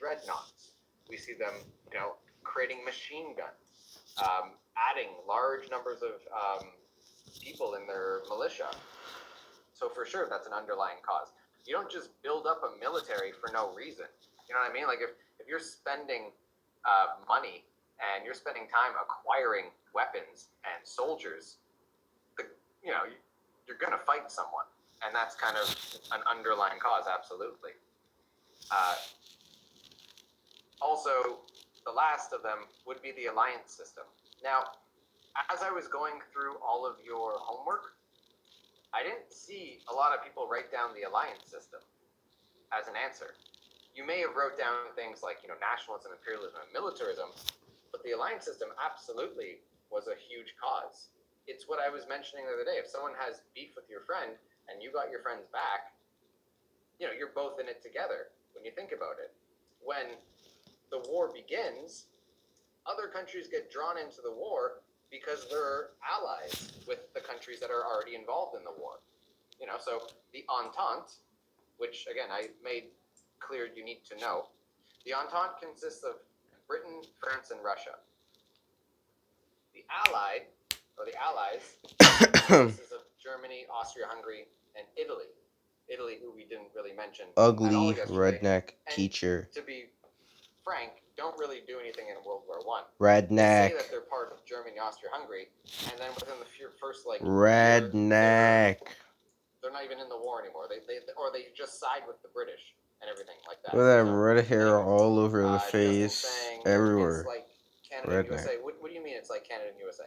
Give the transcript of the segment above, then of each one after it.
dreadnoughts. We see them, creating machine guns, adding large numbers of people in their militia. So for sure, that's an underlying cause. You don't just build up a military for no reason. You know what I mean? Like if you're spending money and you're spending time acquiring weapons and soldiers, you're going to fight someone. And that's kind of an underlying cause, absolutely. Also, the last of them would be the alliance system. Now, as I was going through all of your homework, I didn't see a lot of people write down the alliance system as an answer. You may have wrote down things like, nationalism, imperialism, and militarism, but the alliance system absolutely was a huge cause. It's what I was mentioning the other day. If someone has beef with your friend and you got your friend's back, you're both in it together when you think about it. When the war begins, other countries get drawn into the war because they're allies with the countries that are already involved in the war. So the Entente, which again I made clear you need to know, the Entente consists of Britain, France, and Russia. The Allies consists of Germany, Austria-Hungary, and Italy. Italy, who we didn't really mention. Ugly redneck teacher. To be frank, don't really do anything in World War I. Redneck. They say that they're part of Germany, Austria-Hungary, and then within the first redneck. They're not even in the war anymore. They just side with the British and everything like that. With that red hair all over the face, everywhere. It's like Canada and USA. What do you mean it's like Canada and USA?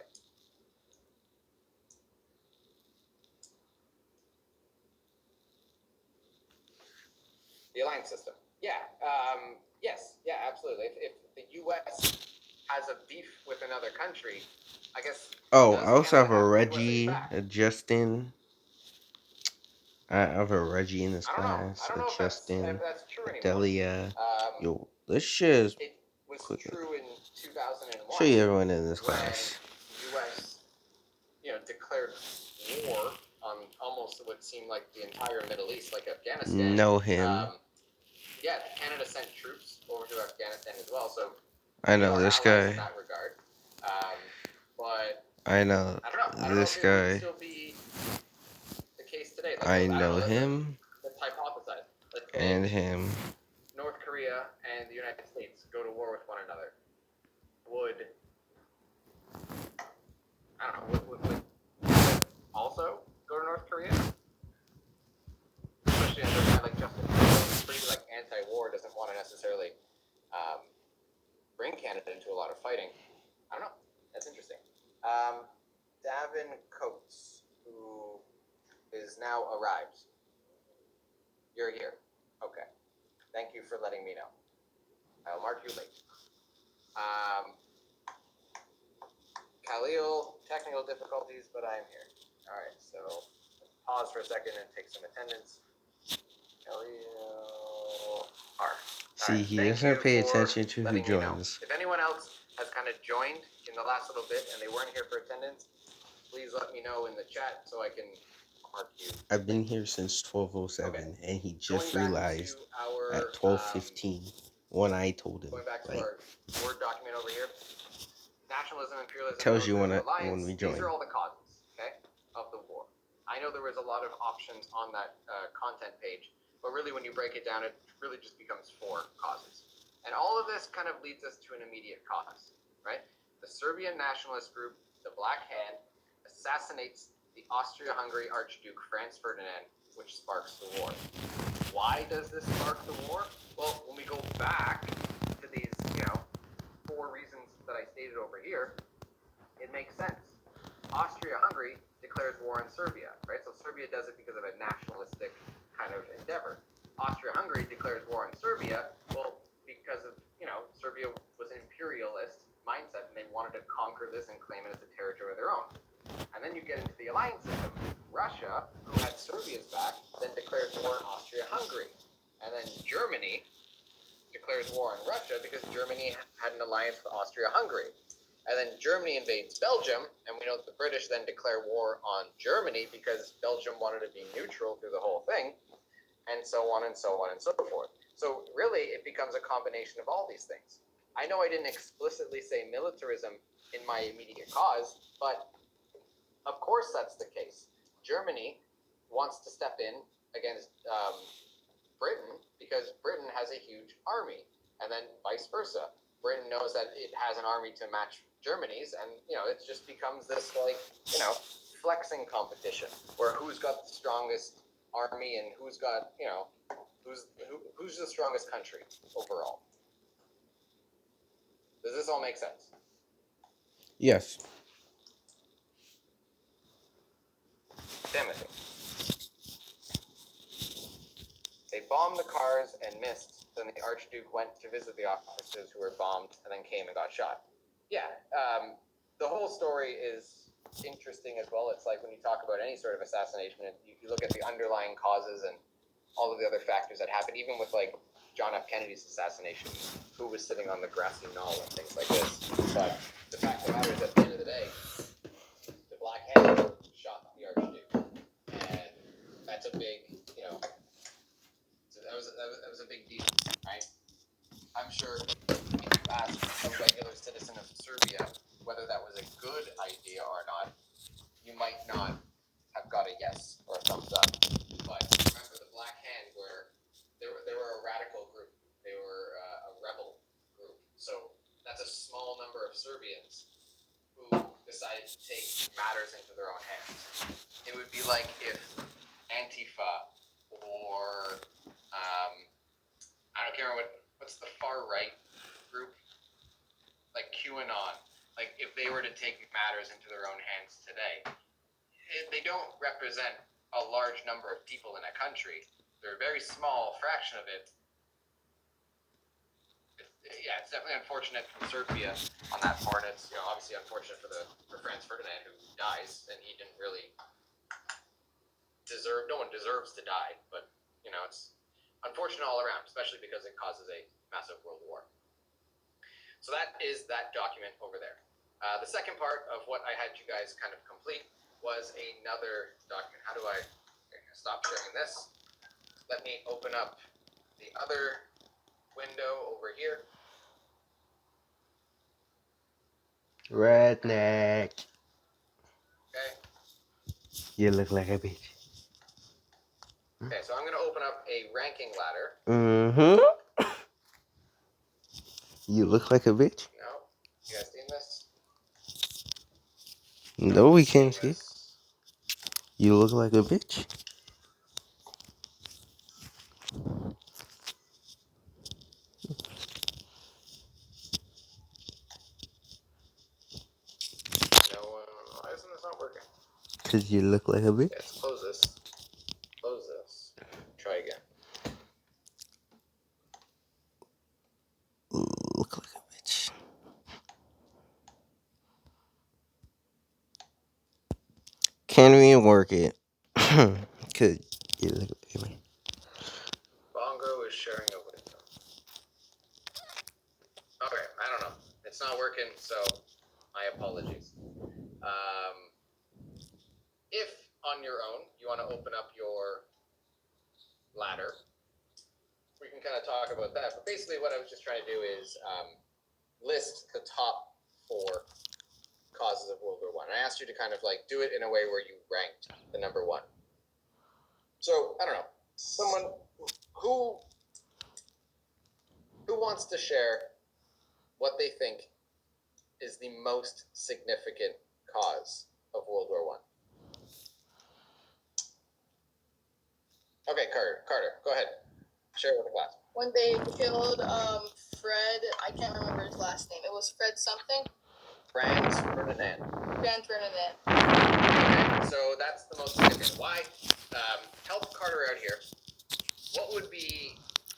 The alliance system. Yeah. Yes. Yeah. Absolutely. If the U.S. has a beef with another country, I guess. Oh, I also have a Reggie, a Justin. I have a Reggie in this class. I don't know a Justin, if that's true a anymore. Delia. Yo, this shit is. It was true in 2001. Show you everyone in this class. The U.S. declared war on almost what seemed like the entire Middle East, like Afghanistan. Know him. Yeah, Canada sent troops over to Afghanistan as well, so I know this guy. In that regard. But I know this guy. Still be the case today. I know him. Let's hypothesize. And him. North Korea and the United States go to war with one another. Would also go to North Korea? Especially under a guy like Justin Trudeau, pretty anti-war, doesn't want to necessarily bring Canada into a lot of fighting. I don't know. That's interesting. Davin Coates, who is now arrived. You're here. Okay. Thank you for letting me know. I'll mark you late. Khalil, technical difficulties, but I'm here. All right, so pause for a second and take some attendance. Khalil R. See, he doesn't pay attention to who joins. If anyone else has kind of joined in the last little bit and they weren't here for attendance, please let me know in the chat so I can mark you. I've been here since 12:07, and he just realized at 12:15 when I told him. Going back to our Word document over here, nationalism, imperialism, tells you when we join. These are all the causes, okay, of the war. I know there was a lot of options on that content page, but really when you break it down, it really just becomes 4 causes. And all of this kind of leads us to an immediate cause, right? The Serbian nationalist group, the Black Hand, assassinates the Austria-Hungary Archduke Franz Ferdinand, which sparks the war. Why does this spark the war? Well, when we go back to these, 4 reasons that I stated over here, it makes sense. Austria-Hungary declares war on Serbia, right? So Serbia does it because of a nationalistic kind of endeavor. Austria-Hungary declares war on Serbia, well, because of, Serbia was an imperialist mindset and they wanted to conquer this and claim it as a territory of their own. And then you get into the alliance system. Russia, who had Serbia's back, then declares war on Austria-Hungary. And then Germany declares war on Russia because Germany had an alliance with Austria-Hungary. And then Germany invades Belgium, and we know that the British then declare war on Germany because Belgium wanted to be neutral through the whole thing, and so on and so on and so forth. So really, it becomes a combination of all these things. I know I didn't explicitly say militarism in my immediate cause, but of course that's the case. Germany wants to step in against Britain because Britain has a huge army, and then vice versa. Britain knows that it has an army to match Germany's, and it just becomes this flexing competition where who's got the strongest army and who's got who's the strongest country overall. Does this all make sense? Yes. Timothy. They bombed the cars and missed. Then the Archduke went to visit the officers who were bombed and then came and got shot. Yeah, the whole story is interesting as well. It's like when you talk about any sort of assassination, you look at the underlying causes and all of the other factors that happened, even with like John F. Kennedy's assassination, who was sitting on the grassy knoll and things like this. But the fact of the matter is, at the end of the day, the Black Hand shot the Archduke, and that's a big, that was a big deal, right? I'm sure if you ask a regular citizen of Serbia whether that was a good idea or not, you might not have got a yes or a thumbs up. But remember, the Black Hand they were a radical group. They were a rebel group. So that's a small number of Serbians who decided to take matters into their own hands. It would be like if Antifa or I don't care what's the far right group, like QAnon, like if they were to take matters into their own hands today, they don't represent a large number of people in a country. They're a very small fraction of it. It's definitely unfortunate from Serbia on that part. It's obviously unfortunate for Franz Ferdinand, who dies, and he didn't really deserve. No one deserves to die, but it's unfortunate all around, especially because it causes a massive world war. So that is that document over there. The second part of what I had you guys kind of complete was another document. How do I stop sharing this? Let me open up the other window over here. Redneck. Okay. You look like a bitch. Okay, so I'm going to open up a ranking ladder. Mm-hmm. You look like a bitch? No. You guys seen this? No, we can't see. You look like a bitch. No, why isn't this not working? Because you look like a bitch. Yes, close this. Close this. Try again. Look like a bitch. Can't even work it. Because you look like a bitch. Bongo is sharing a window. Okay, I don't know. It's not working, so my apologies. If on your own you want to open up your ladder, we can kind of talk about that. But basically, what I was just trying to do is list the top 4 causes of World War I. I asked you to kind of like do it in a way where you ranked the number 1. So I don't know, someone who wants to share what they think is the most significant cause of World War I. Okay, Carter, go ahead. Share with the class. When they killed Fred, I can't remember his last name. It was Fred something. Franz Ferdinand. Franz Ferdinand. Okay, so that's the most significant. Why? Help Carter out here. What would be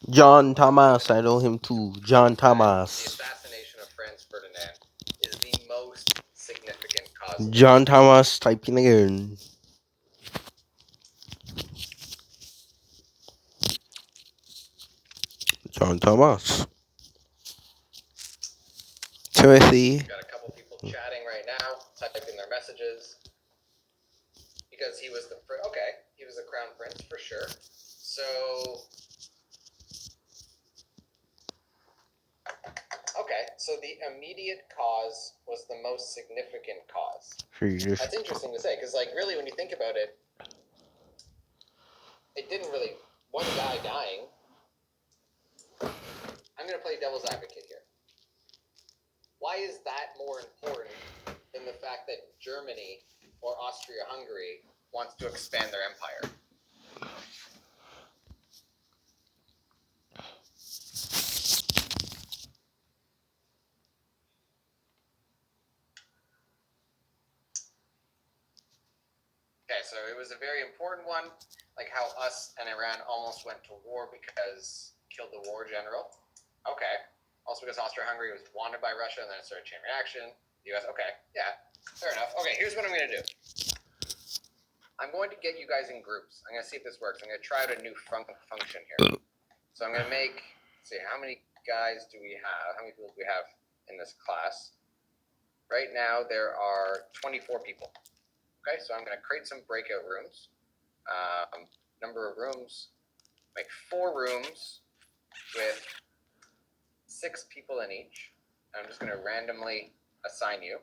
John Thomas, I know him too. John Thomas. the assassination of Franz Ferdinand is the most significant cause? John Thomas typing again. John Thomas. Timothy. Got a couple people chatting right now, typing their messages. Because he was he was the crown prince for sure. So So the immediate cause was the most significant cause. For your That's interesting to say, because like really, when you think about it, it didn't really one guy dying. I'm gonna play devil's advocate here. Why is that more important than the fact that Germany or Austria-Hungary wants to expand their empire? Okay, so it was a very important one, like how us and Iran almost went to war because killed the war general. Okay. Also because Austria-Hungary was wanted by Russia and then it started chain reaction. The US, okay, yeah, fair enough. Okay, here's what I'm going to do. I'm going to get you guys in groups. I'm going to see if this works. I'm going to try out a new function here. So I'm going to make, let's see, how many guys do we have? How many people do we have in this class? Right now there are 24 people. Okay, so I'm going to create some breakout rooms. Number of rooms, make 4 rooms with 6 people in each. I'm just going to randomly assign you.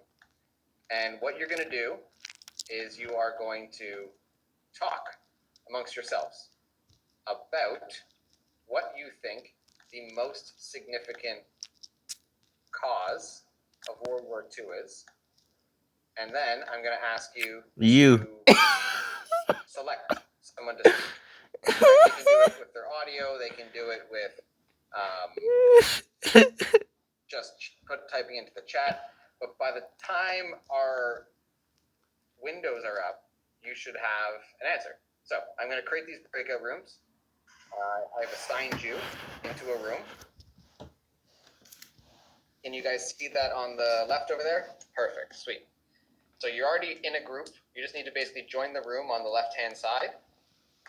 And what you're going to do is you are going to talk amongst yourselves about what you think the most significant cause of World War II is. And then I'm going to ask you to select someone to speak. They can do it with their audio. They can do it with just typing into the chat. But by the time our windows are up, you should have an answer. So I'm going to create these breakout rooms. I've assigned you into a room. Can you guys see that on the left over there? Perfect, sweet. So you're already in a group. You just need to basically join the room on the left-hand side.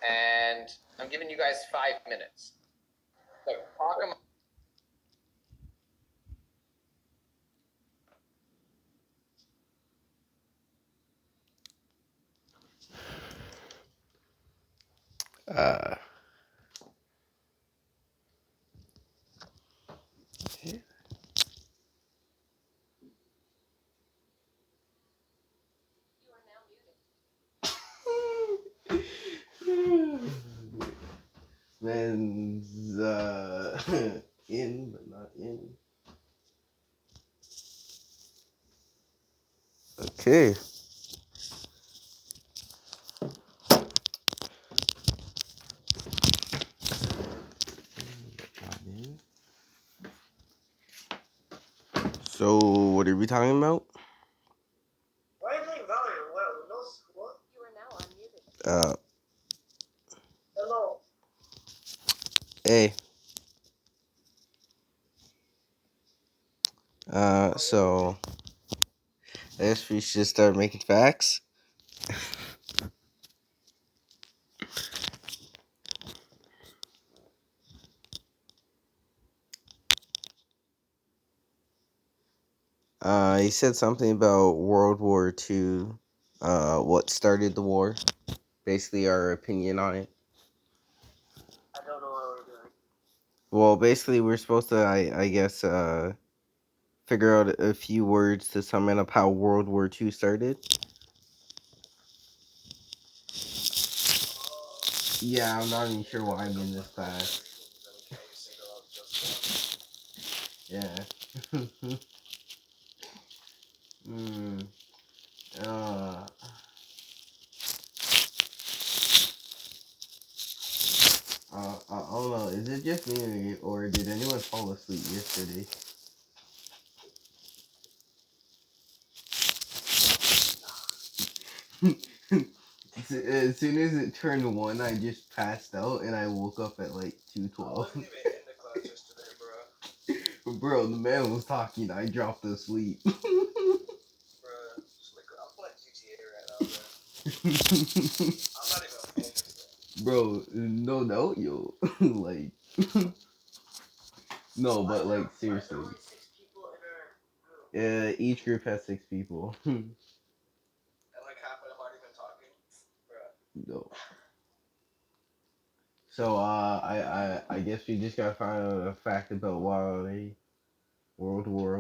And I'm giving you guys 5 minutes. So talk among Man's in but not in. Okay. So what are we talking about? Why are you playing Valorant? What? No school? You are now unmuted. Hello. Hey. So I guess we should start making facts. He said something about World War II, what started the war, basically our opinion on it. I don't know what we're doing. Well, basically we're supposed to, I guess, figure out a few words to sum up how World War II started. Yeah, I'm not even sure why I'm in this class. Yeah. I don't know. Is it just me or did anyone fall asleep yesterday? As soon as it turned 1, I just passed out and I woke up at like 2:12. I wasn't even in the class yesterday, bro. Bro, the man was talking. I dropped asleep. Bro, just like, I'm playing GTA right now, bro. I'm not even focused. Bro, no doubt, yo. Like, no, but like seriously. There were 6 people in our group. Each group has 6 people. And like half of them aren't even talking. Bro. No. So I guess we just gotta find out a fact about why World War